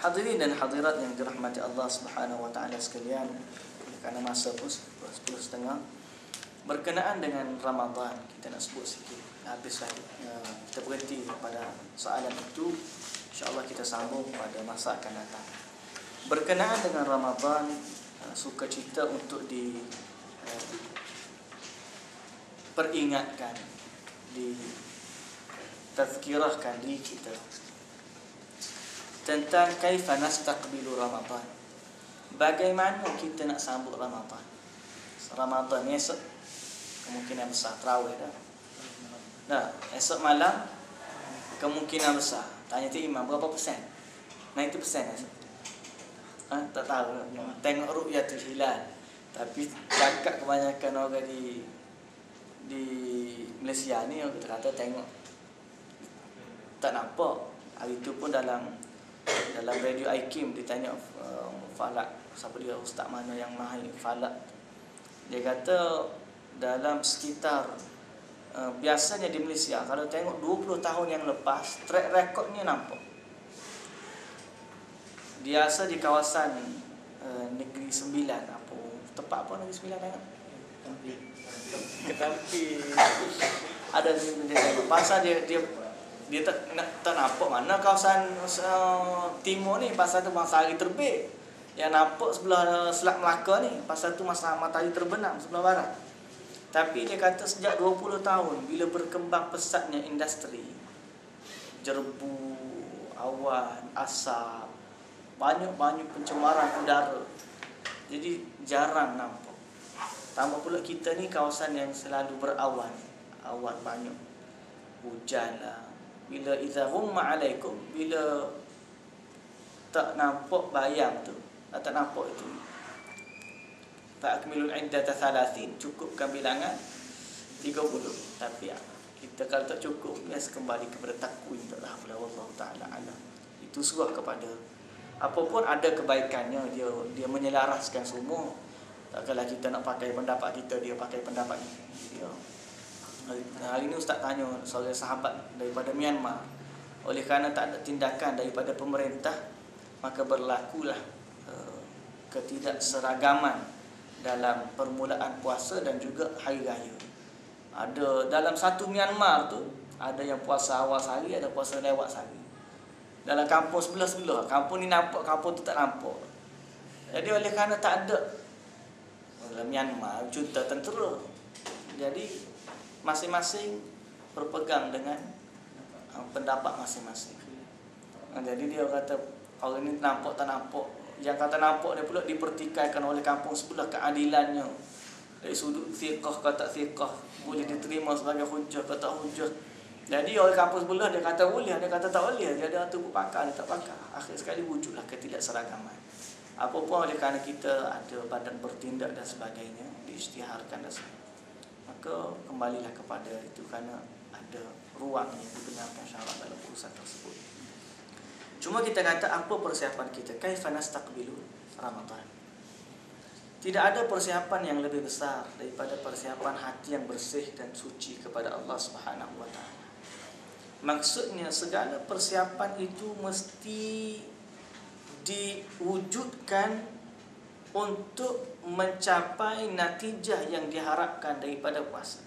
Hadirin dan hadirat yang dirahmati Allah Subhanahu wa taala sekalian, karena masa pun 10:30 berkenaan dengan Ramadan, kita nak sebut sikit. Habis lagi kita berhenti pada soalan itu, insya-Allah kita sambung pada masa akan datang. Berkenaan dengan Ramadan, sukacita untuk peringatkan, ditazkirahkan diri kita tentang kaifa nastaqbilu Ramadan. Bagaimana kita nak sambut Ramadan? Ramadan esok kemungkinan besar tarawih dah. Nah, esok malam kemungkinan besar. Tanya tu imam berapa persen? 90% esok. Tak tahu. Tengok ru'yatul hilal. Tapi cakap kebanyakan orang di Malaysia ni orang kata tengok tak nampak. Hari tu pun dalam radio IKIM ditanya falak, siapa dia, ustaz mana yang mahir falak. Dia kata dalam sekitar biasanya di Malaysia kalau tengok 20 tahun yang lepas, track recordnya nampak. Biasa di kawasan Negeri Sembilan, apa tepat apa Negeri Sembilan tengok? Ketampi. Ada di pasal dia tak nampak mana kawasan timur ni, pasal tu masa hari terbit. Yang nampak sebelah Selat Melaka ni, pasal tu masa matahari terbenam sebelah barat. Tapi dia kata sejak 20 tahun bila berkembang pesatnya industri, jerbu, awan, asap, banyak pencemaran udara, jadi jarang nampak. Tambah pula kita ni kawasan yang selalu berawan, awan banyak, hujan lah. Bila idza humma alaikum, bila tak nampak bayang tu, tak nampak itu, fa'akmilul iddata 30, cukupkan bilangan 30. Tapi kita kalau tak cukup, biasa kembali kepada takwim, taklah wallahu taala alam. Itu suruh kepada apapun ada kebaikannya, dia menyelaraskan semua. Takkanlah kita nak pakai pendapat kita, dia pakai pendapat dia. Hari ini Ustaz tanya seorang sahabat daripada Myanmar, oleh kerana tak ada tindakan daripada pemerintah, maka berlakulah ketidakseragaman dalam permulaan puasa dan juga hari raya. Ada dalam satu Myanmar tu, ada yang puasa awal sehari, ada puasa lewat sehari. Dalam kampung sebelah-sebelah, kampung ni nampak, kampung tu tak nampak. Jadi oleh kerana tak ada dalam Myanmar junta tentera, jadi masing-masing berpegang dengan pendapat masing-masing. Jadi dia kata orang ni nampak tak nampak, yang kata nampak dia pula dipertikaikan oleh kampung sebelah keadilannya. Dari sudut fiqh ke tak fiqh, boleh diterima sebagai hujah ke tak hujah. Jadi oleh kampung sebelah dia kata boleh, dia kata tak boleh. Dia ada tu pakar, dia tak pakar. Akhir sekali wujudlah ketidakseragaman. Apapun oleh kerana kita ada badan bertindak dan sebagainya, diisytiharkan dan sebagainya, maka kembalilah kepada itu, kerana ada ruang yang dibenarkan syarak dalam urusan tersebut. Cuma kita kata apa persiapan kita? Kaifa nastaqbilu Ramadan? Tidak ada persiapan yang lebih besar daripada persiapan hati yang bersih dan suci kepada Allah Subhanahu wa taala. Maksudnya segala persiapan itu mesti diwujudkan untuk mencapai natijah yang diharapkan daripada puasa.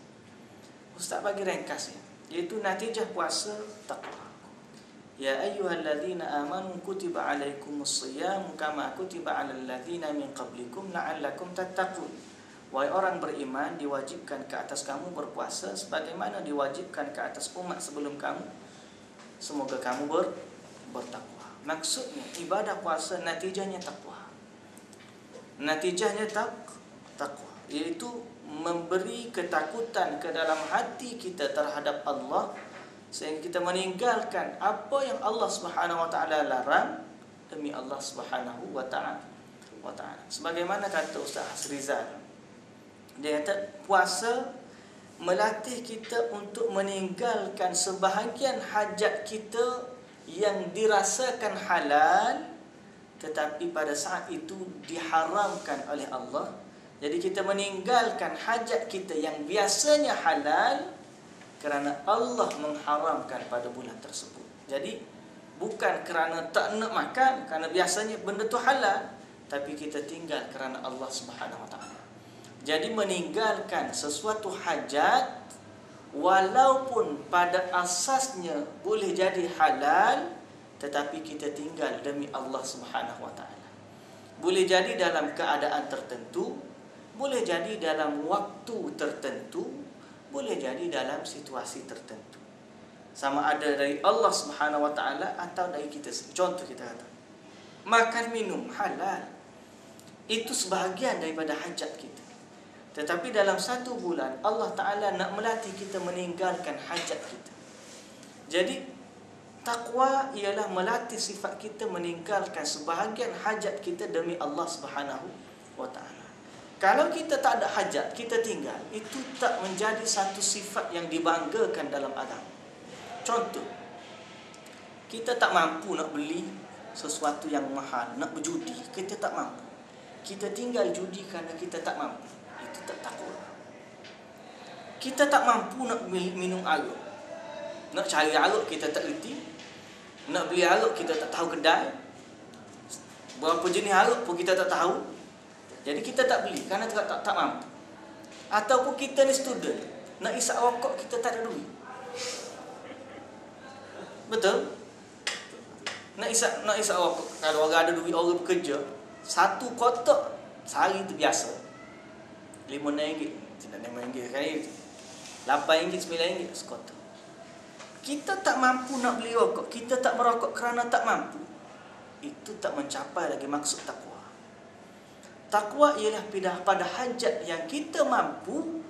Ustaz bagi ringkasnya, iaitu natijah puasa taqwa. Ya ayyuhalladzina amanu kutiba alaikumusshiyam kama kutiba alal ladzina min qablikum la'allakum tattaqun. Wahai orang beriman, diwajibkan ke atas kamu berpuasa sebagaimana diwajibkan ke atas umat sebelum kamu, semoga kamu bertakwa. Maksudnya ibadah puasa natijahnya takwa. Natijahnya takwa, iaitu memberi ketakutan ke dalam hati kita terhadap Allah, sehingga kita meninggalkan apa yang Allah Subhanahu wa taala larang demi Allah Subhanahu wa taala. Sebagaimana kata Ustaz Hasrizal, dia kata puasa melatih kita untuk meninggalkan sebahagian hajat kita yang dirasakan halal, tetapi pada saat itu diharamkan oleh Allah. Jadi kita meninggalkan hajat kita yang biasanya halal kerana Allah mengharamkan pada bulan tersebut. Jadi Bukan kerana tak nak makan, kerana biasanya benda tu halal, tapi kita tinggal kerana Allah Subhanahu Wa Taala. Jadi meninggalkan sesuatu hajat walaupun pada asasnya boleh jadi halal, tetapi kita tinggal demi Allah Subhanahu Wa Taala. Boleh jadi dalam keadaan tertentu, boleh jadi dalam waktu tertentu, boleh jadi dalam situasi tertentu. Sama ada dari Allah Subhanahu Wa Taala atau dari kita sendiri. Contoh kita kata, makan minum halal, itu sebahagian daripada hajat kita. Tetapi dalam satu bulan Allah Ta'ala nak melatih kita meninggalkan hajat kita. Jadi takwa ialah melatih sifat kita meninggalkan sebahagian hajat kita demi Allah Subhanahu Wa Ta'ala. Kalau kita tak ada hajat, kita tinggal, itu tak menjadi satu sifat yang dibanggakan dalam agama. Contoh, kita tak mampu nak beli sesuatu yang mahal, nak berjudi, kita tak mampu. Kita tinggal judi kerana kita tak mampu. Itu tak takwa. Kita tak mampu nak minum arak. Nak cari arak kita tak reti. Nak beli arak kita tak tahu kedai. Berapa jenis arak pun kita tak tahu. Jadi kita tak beli kerana tak mampu. Ataupun kita ni student, nak isap rokok kita tak ada duit. Betul? Nak isap rokok, kalau orang ada duit, orang bekerja, satu kotak sehari tu biasa RM5, tidak RM5 kali RM8, RM9 sekotak. Kita tak mampu nak beli rokok, kita tak merokok kerana tak mampu, itu tak mencapai lagi maksud takwa. Takwa ialah pada hajat yang kita mampu,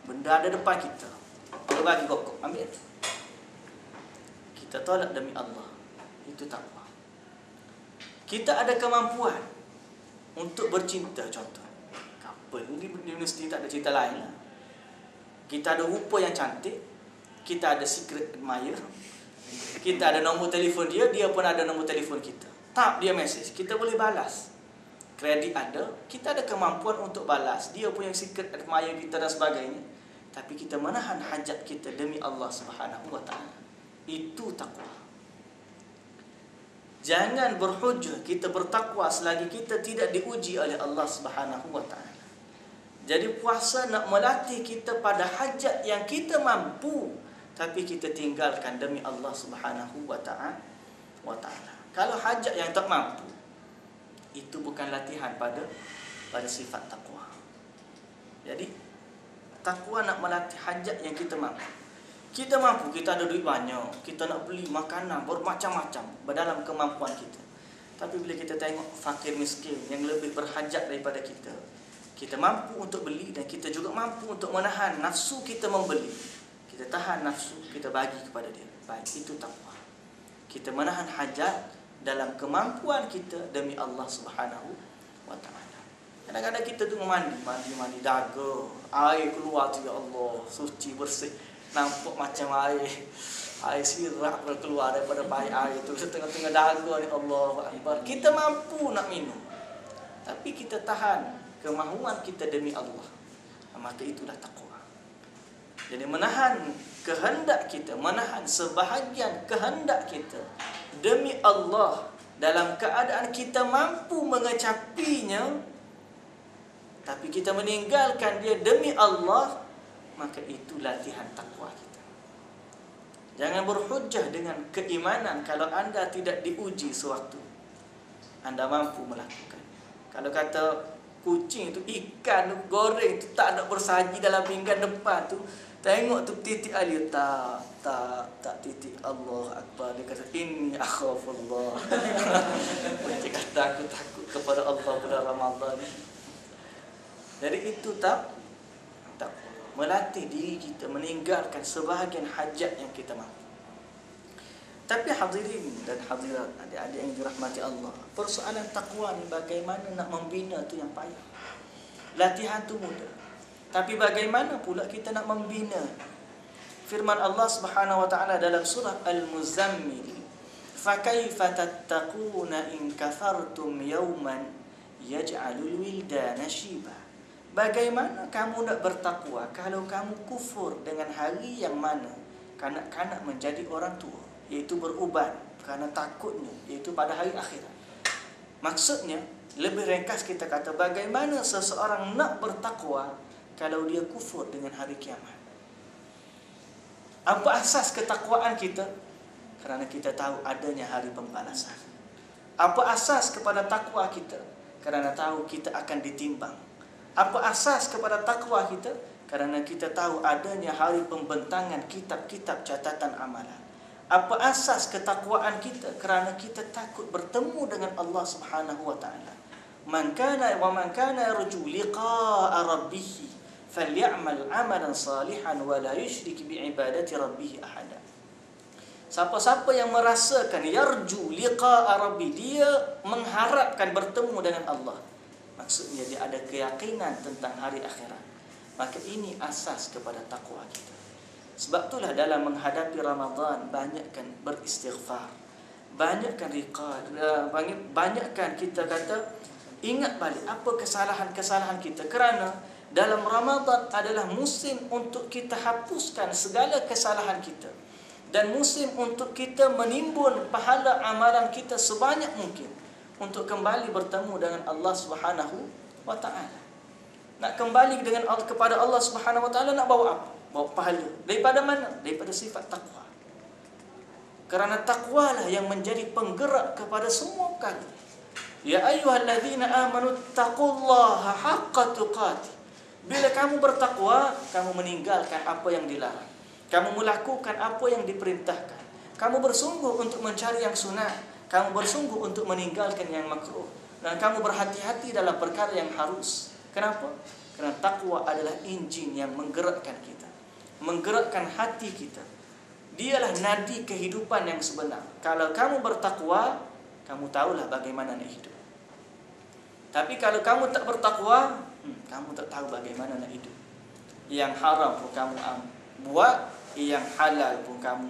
benda ada depan kita, Allah bagi rokok, ambil. Kita tolak demi Allah, itu takwa. Kita ada kemampuan untuk bercinta, contoh couple di universiti tak ada cerita lain lah. Kita ada rupa yang cantik, kita ada secret admirer, kita ada nombor telefon dia, dia pun ada nombor telefon kita. Tap dia message, kita boleh balas. Kredit ada, kita ada kemampuan untuk balas. Dia punya secret admirer kita dan sebagainya. Tapi kita menahan hajat kita demi Allah Subhanahu Wa Taala. Itu takwa. Jangan berhujah kita bertakwa selagi kita tidak diuji oleh Allah Subhanahu Wa Taala. Jadi puasa nak melatih kita pada hajat yang kita mampu, tapi kita tinggalkan demi Allah Subhanahu Wa Taala. Kalau hajat yang tak mampu, itu bukan latihan pada sifat takwa. Jadi takwa nak melatih hajat yang kita mampu. Kita mampu, kita ada duit banyak, kita nak beli makanan bermacam-macam dalam kemampuan kita. Tapi bila kita tengok fakir miskin yang lebih berhajat daripada kita, kita mampu untuk beli dan kita juga mampu untuk menahan nafsu kita membeli. Kita tahan nafsu, kita bagi kepada dia. Baik, itu takwa. Kita menahan hajat dalam kemampuan kita demi Allah Subhanahu Wa Taala. Kadang-kadang kita tu mandi daga, air keluar tu, ya Allah, suci bersih. Nampak macam air sirap keluar daripada paip air tu setengah-tengah daga ni, Allahu Akbar. Kita mampu nak minum, tapi kita tahan kemahuan kita demi Allah. Maka itulah takwa. Jadi menahan kehendak kita, menahan sebahagian kehendak kita demi Allah dalam keadaan kita mampu mengecapinya, tapi kita meninggalkan dia demi Allah, maka itu latihan takwa kita. Jangan berhujah dengan keimanan kalau anda tidak diuji sewaktu anda mampu melakukan. Kalau kata kucing tu, ikan tu goreng tu tak ada bersaji dalam pinggan depan tu, tengok tu titik air, tak titik, Allah Akbar. Dia kata inni akhafullah. Dia kata aku takut kepada Allah bulan Ramadan. Jadi itu takwa. Melatih diri kita meninggalkan sebahagian hajat yang kita mampu. Tapi hadirin dan hadirat, adik-adik yang dirahmati Allah, persoalan takwa ni bagaimana nak membina tu yang payah. Latihan tu mudah, tapi bagaimana pula kita nak membina? Firman Allah Subhanahu Wa Taala dalam surah Al-Muzammil, "Fakaifa tattaquna in kafartum yawman yaj'alul wildana shiba." Bagaimana kamu nak bertakwa kalau kamu kufur dengan hari yang mana kanak-kanak menjadi orang tua, iaitu beruban, kerana takutnya, iaitu pada hari akhirat. Maksudnya, lebih ringkas kita kata, bagaimana seseorang nak bertakwa kalau dia kufur dengan hari kiamat. Apa asas ketakwaan kita? Kerana kita tahu adanya hari pembalasan. Apa asas kepada takwa kita? Kerana tahu kita akan ditimbang. Apa asas kepada takwa kita? Kerana kita tahu adanya hari pembentangan kitab-kitab catatan amalan. Apa asas ketakwaan kita? Kerana kita takut bertemu dengan Allah Subhanahu wa taala. Man kana yarju liqa'a rabbih falyamal 'amalan salihan wa la yusyrik bi'ibadati rabbih ahada. Siapa-siapa yang merasakan yarju liqa'a rabbih, dia mengharapkan bertemu dengan Allah. Maksudnya dia ada keyakinan tentang hari akhirat. Maka ini asas kepada takwa kita. Sebab itulah dalam menghadapi Ramadan, banyakkan beristighfar, banyakkan riqad, banyakkan kita kata ingat balik apa kesalahan-kesalahan kita. Kerana dalam Ramadan adalah musim untuk kita hapuskan segala kesalahan kita, dan musim untuk kita menimbun pahala amalan kita sebanyak mungkin untuk kembali bertemu dengan Allah Subhanahu wa taala. Nak kembali dengan kepada Allah Subhanahu wa taala, nak bawa apa? Bawa pahala. Daripada mana? Daripada sifat takwa. Kerana takwalah yang menjadi penggerak kepada semua perkara. Ya ayyuhalladzina amanu taqullaha haqqa tuqatih. Bila kamu bertakwa, kamu meninggalkan apa yang dilarang. Kamu melakukan apa yang diperintahkan. Kamu bersungguh untuk mencari yang sunat. Kamu bersungguh untuk meninggalkan yang makruh. Dan kamu berhati-hati dalam perkara yang harus. Kenapa? Kerana takwa adalah enjin yang menggerakkan kita, menggerakkan hati kita. Dialah nadi kehidupan yang sebenar. Kalau kamu bertakwa, kamu tahulah bagaimana nak hidup. Tapi kalau kamu tak bertakwa, kamu tak tahu bagaimana nak hidup. Yang haram pun kamu buat, yang halal pun kamu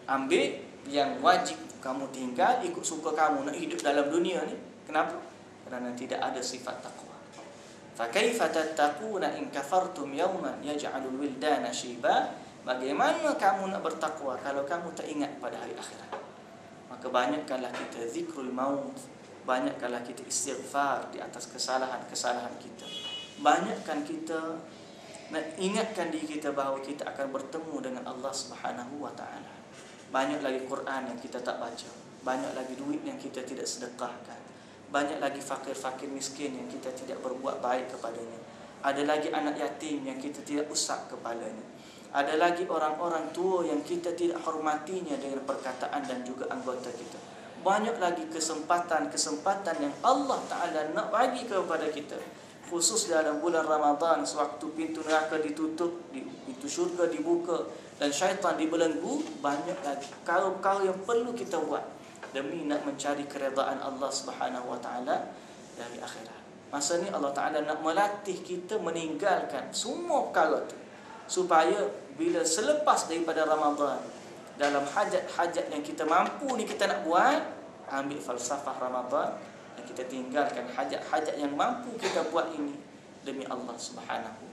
ambil, yang wajib kamu tinggal, ikut suka kamu nak hidup dalam dunia ni. Kenapa? Kerana tidak ada sifat takwa. Fakaifa tattaquna in kafartum yawman yaj'alul wildana shiba. Bagaimana kamu nak bertakwa kalau kamu tak ingat pada hari akhirat? Maka banyakkanlah kita zikrul maut, banyakkanlah kita istighfar di atas kesalahan-kesalahan kita. Banyakkan kita nak ingatkan diri kita bahawa kita akan bertemu dengan Allah Subhanahu wa taala. Banyak lagi Quran yang kita tak baca, banyak lagi duit yang kita tidak sedekahkan. Banyak lagi fakir-fakir miskin yang kita tidak berbuat baik kepadanya. Ada lagi anak yatim yang kita tidak usap kepalanya. Ada lagi orang-orang tua yang kita tidak hormatinya dengan perkataan dan juga anggota kita. Banyak lagi kesempatan-kesempatan yang Allah Ta'ala nak bagi kepada kita. Khusus dalam bulan Ramadan, sewaktu pintu neraka ditutup, pintu syurga dibuka dan syaitan dibelenggu. Banyak lagi perkara-perkara yang perlu kita buat demi nak mencari keredaan Allah Subhanahu wa taala dari akhirat. Masa ni Allah Taala nak melatih kita meninggalkan semua perkara tu, supaya bila selepas daripada Ramadan, dalam hajat-hajat yang kita mampu ni kita nak buat, ambil falsafah Ramadan dan kita tinggalkan hajat-hajat yang mampu kita buat ini demi Allah Subhanahu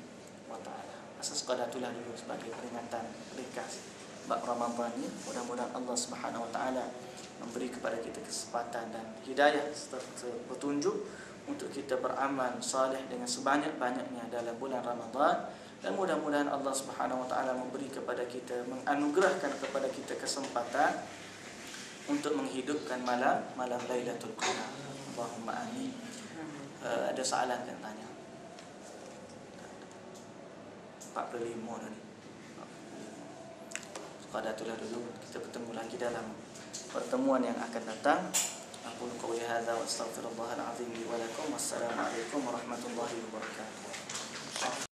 wa taala. Asas qadatulah dulu sebagai peringatan ringkas bab Ramadan ni. Mudah-mudahan Allah Subhanahu wa taala memberi kepada kita kesempatan dan hidayah serta petunjuk untuk kita beramal saleh dengan sebanyak-banyaknya dalam bulan Ramadan. Dan mudah-mudahan Allah Subhanahu wa taala memberi kepada kita, menganugerahkan kepada kita kesempatan untuk menghidupkan malam Lailatul Qadar. Allahumma amin. Ada soalan yang tanya. 45 dah ni. Qadatulah dulu, kita bertemu lagi dalam pertemuan yang akan datang. Aku qouli hadza wa astaghfirullahal azim li wa lakum. Wassalamualaikum warahmatullahi wabarakatuh.